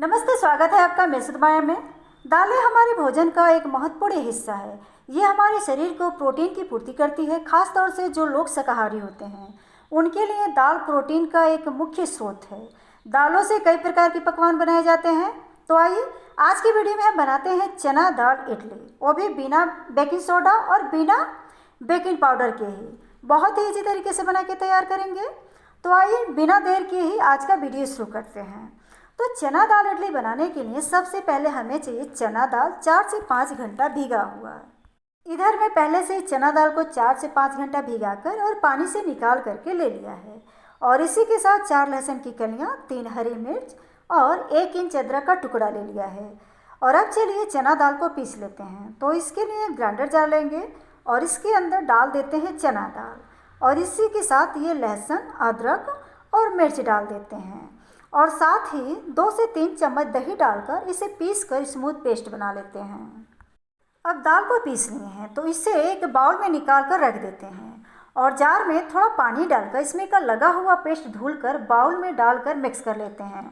नमस्ते, स्वागत है आपका मेरे माया में। दालें हमारे भोजन का एक महत्वपूर्ण हिस्सा है। ये हमारे शरीर को प्रोटीन की पूर्ति करती है। खास तौर से जो लोग शाकाहारी होते हैं उनके लिए दाल प्रोटीन का एक मुख्य स्रोत है। दालों से कई प्रकार के पकवान बनाए जाते हैं। तो आइए आज की वीडियो में हम बनाते हैं चना दाल इडली, वो भी बिना बेकिंग सोडा और बिना बेकिंग पाउडर के ही। बहुत ही ईजी तरीके से बना के तैयार करेंगे। तो आइए बिना देर के ही आज का वीडियो शुरू करते हैं। तो चना दाल इडली बनाने के लिए सबसे पहले हमें चाहिए चना दाल 4 से 5 घंटा भीगा हुआ। इधर मैं पहले से ही चना दाल को 4 से 5 घंटा भिगाकर और पानी से निकाल करके ले लिया है। और इसी के साथ 4 लहसुन की कलियां, 3 हरी मिर्च और 1 इंच अदरक का टुकड़ा ले लिया है। और अब चलिए चना दाल को पीस लेते हैं। तो इसके लिए ग्राइंडर जार लेंगे और इसके अंदर डाल देते हैं चना दाल और इसी के साथ ये लहसुन, अदरक और मिर्च डाल देते हैं। और साथ ही 2 से 3 चम्मच दही डालकर इसे पीस कर स्मूथ पेस्ट बना लेते हैं। अब दाल को पीस लिए हैं तो इसे एक बाउल में निकाल कर रख देते हैं और जार में थोड़ा पानी डालकर इसमें का लगा हुआ पेस्ट धुलकर बाउल में डालकर मिक्स कर लेते हैं।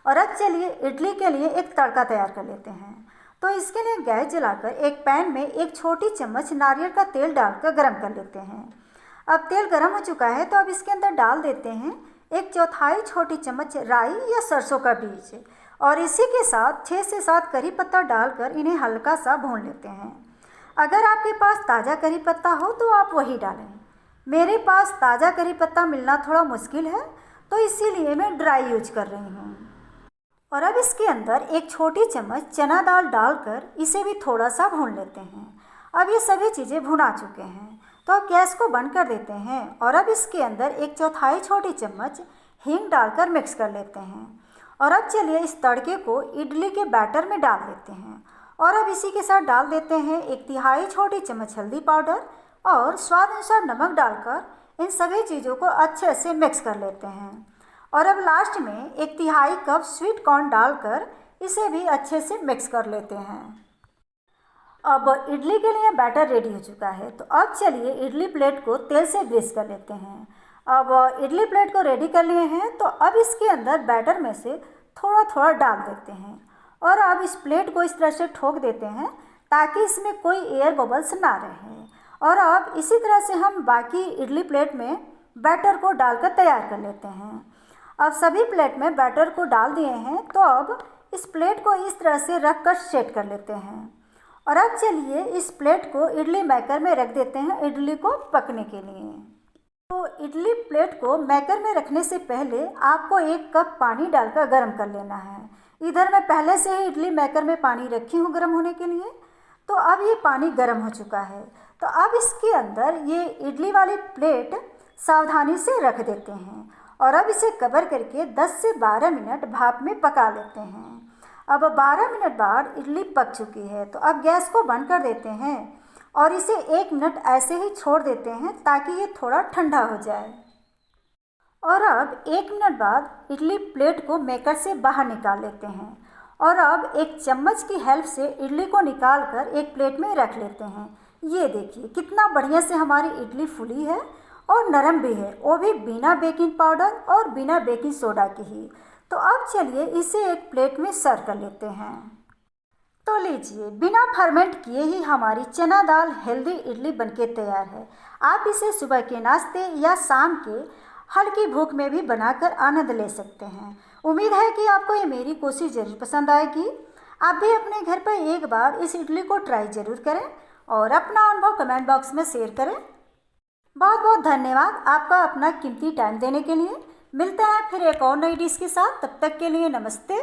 और अब चलिए इडली के लिए एक तड़का तैयार कर लेते हैं। तो इसके लिए गैस जलाकर एक पैन में 1 छोटी चम्मच नारियल का तेल डालकर गर्म कर लेते हैं। अब तेल गर्म हो चुका है तो अब इसके अंदर डाल देते हैं 1/4 छोटी चम्मच राई या सरसों का बीज और इसी के साथ 6 से 7 करी पत्ता डालकर इन्हें हल्का सा भून लेते हैं। अगर आपके पास ताज़ा करी पत्ता हो तो आप वही डालें। मेरे पास ताज़ा करी पत्ता मिलना थोड़ा मुश्किल है तो इसीलिए मैं ड्राई यूज कर रही हूँ। और अब इसके अंदर 1 छोटी चम्मच चना दाल डालकर इसे भी थोड़ा सा भून लेते हैं। अब ये सभी चीज़ें भुना चुके हैं तो अब गैस को बंद कर देते हैं और अब इसके अंदर 1/4 छोटी चम्मच हींग डालकर मिक्स कर लेते हैं। और अब चलिए इस तड़के को इडली के बैटर में डाल देते हैं और अब इसी के साथ डाल देते हैं 1/3 छोटी चम्मच हल्दी पाउडर और स्वाद अनुसार नमक डालकर इन सभी चीज़ों को अच्छे से मिक्स कर लेते हैं। और अब लास्ट में 1/3 कप स्वीट कॉर्न डालकर इसे भी अच्छे से मिक्स कर लेते हैं। अब इडली के लिए बैटर रेडी हो चुका है तो अब चलिए इडली प्लेट को तेल से ग्रीस कर लेते हैं। अब इडली प्लेट को रेडी कर लिए हैं तो अब इसके अंदर बैटर में से थोड़ा थोड़ा डाल देते हैं और अब इस प्लेट को इस तरह से ठोक देते हैं ताकि इसमें कोई एयर बबल्स ना रहे। और अब इसी तरह से हम बाकी इडली प्लेट में बैटर को डालकर तैयार कर लेते हैं। अब सभी प्लेट में बैटर को डाल दिए हैं तो अब इस प्लेट को इस तरह से रख कर सेट कर लेते हैं। और अब चलिए इस प्लेट को इडली मेकर में रख देते हैं इडली को पकने के लिए। तो इडली प्लेट को मेकर में रखने से पहले आपको 1 कप पानी डालकर गर्म कर लेना है। इधर मैं पहले से ही इडली मेकर में पानी रखी हूँ गर्म होने के लिए। तो अब ये पानी गर्म हो चुका है तो अब इसके अंदर ये इडली वाली प्लेट सावधानी से रख देते हैं और अब इसे कवर करके 10 से 12 मिनट भाप में पका लेते हैं। अब 12 मिनट बाद इडली पक चुकी है तो अब गैस को बंद कर देते हैं और इसे 1 मिनट ऐसे ही छोड़ देते हैं ताकि ये थोड़ा ठंडा हो जाए। और अब 1 मिनट बाद इडली प्लेट को मेकर से बाहर निकाल लेते हैं और अब एक चम्मच की हेल्प से इडली को निकाल कर एक प्लेट में रख लेते हैं। ये देखिए कितना बढ़िया से हमारी इडली फूली है और नरम भी है, वो भी बिना बेकिंग पाउडर और बिना बेकिंग सोडा की ही। तो अब चलिए इसे एक प्लेट में सर्व कर लेते हैं। तो लीजिए बिना फर्मेंट किए ही हमारी चना दाल हेल्दी इडली बनके तैयार है। आप इसे सुबह के नाश्ते या शाम के हल्की भूख में भी बनाकर आनंद ले सकते हैं। उम्मीद है कि आपको ये मेरी कोशिश ज़रूर पसंद आएगी। आप भी अपने घर पर एक बार इस इडली को ट्राई ज़रूर करें और अपना अनुभव कमेंट बॉक्स में शेयर करें। बहुत बहुत धन्यवाद आपका अपना कीमती टाइम देने के लिए। मिलते हैं फिर एक और नई डिश के साथ, तब तक के लिए नमस्ते।